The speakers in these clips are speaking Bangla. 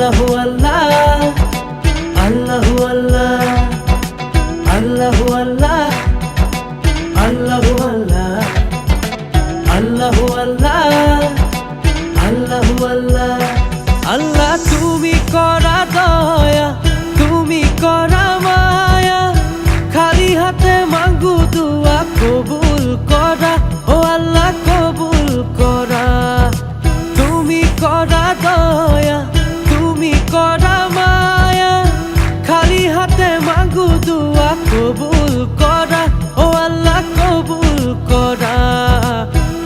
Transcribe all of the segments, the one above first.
আল্লাহু আল্লাহ আল্লাহু আল্লাহ আল্লাহু আল্লাহ আল্লাহু আল্লাহ আল্লাহু আল্লাহ আল্লাহু আল্লাহ আল্লাহ তুমি করা দয়া তুমি করা মায়া খালি হাতে মাঙ্গু দুয়া কবুল করা ও আল্লাহ কবুল করা তুমি করা দয়া তুমি করা মায়া খালি হাতে মাঙ্গু দুয়া কবুল করা ও আল্লাহ কবুল করা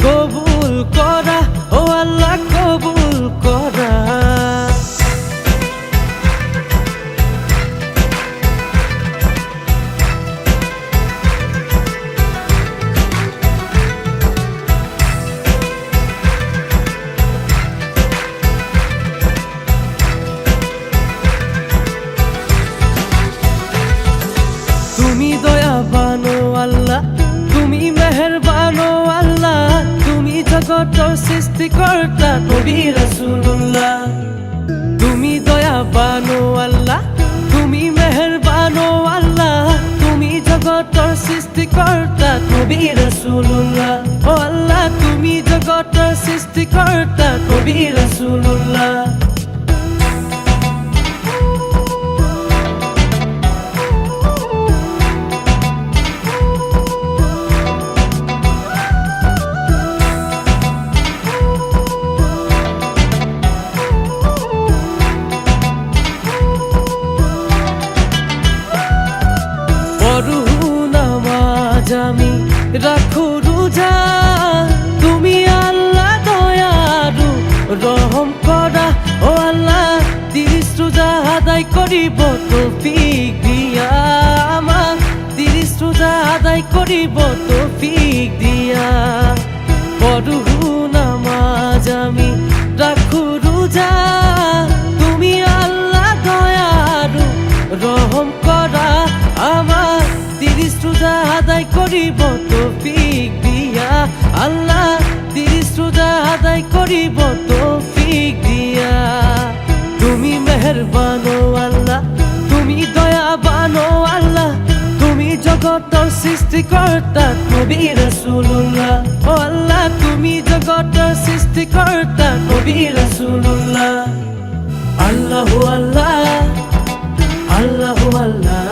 কবুল করা ও আল্লাহ কবুল করা তুমি দয়াবান ও আল্লাহ তুমি মেহেরবান ও আল্লাহ তুমি জগতের সৃষ্টিকর্তা নবী রাসূলুল্লাহ তুমি দয়াবান ও আল্লাহ তুমি মেহেরবান ও আল্লাহ তুমি জগতের সৃষ্টিকর্তা নবী রাসূলুল্লাহ ও আল্লাহ তুমি জগতের সৃষ্টিকর্তা নবী রাসূলুল্লাহ আমি রাখো রোজা তুমি আল্লাহ দয়ালু রহম করা ও আল্লাহ 30 রোজা আদায় করিব তৌফিক দিয়া আমার 30 রোজা আদায় করিব তৌফিক দিয়া পড়ু নামাজ আমি রাখো রোজা তুমি আল্লাহ দয়ালু রহম করা আমার 30 রোজা আদায় করিব তৌফিক দিয়া আল্লাহ 30 রোজা আদায় করিব তৌফিক দিয়া তুমি মেহেরবান ও আল্লাহ তুমি দয়াবান ও আল্লাহ তুমি জগতের সৃষ্টিকর্তা নবী রাসূলুল্লাহ ও আল্লাহ তুমি জগতের সৃষ্টিকর্তা নবী রাসূলুল্লাহ আল্লাহু আল্লাহ আল্লাহু আল্লাহ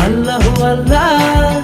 আল্লাহু আল্লাহ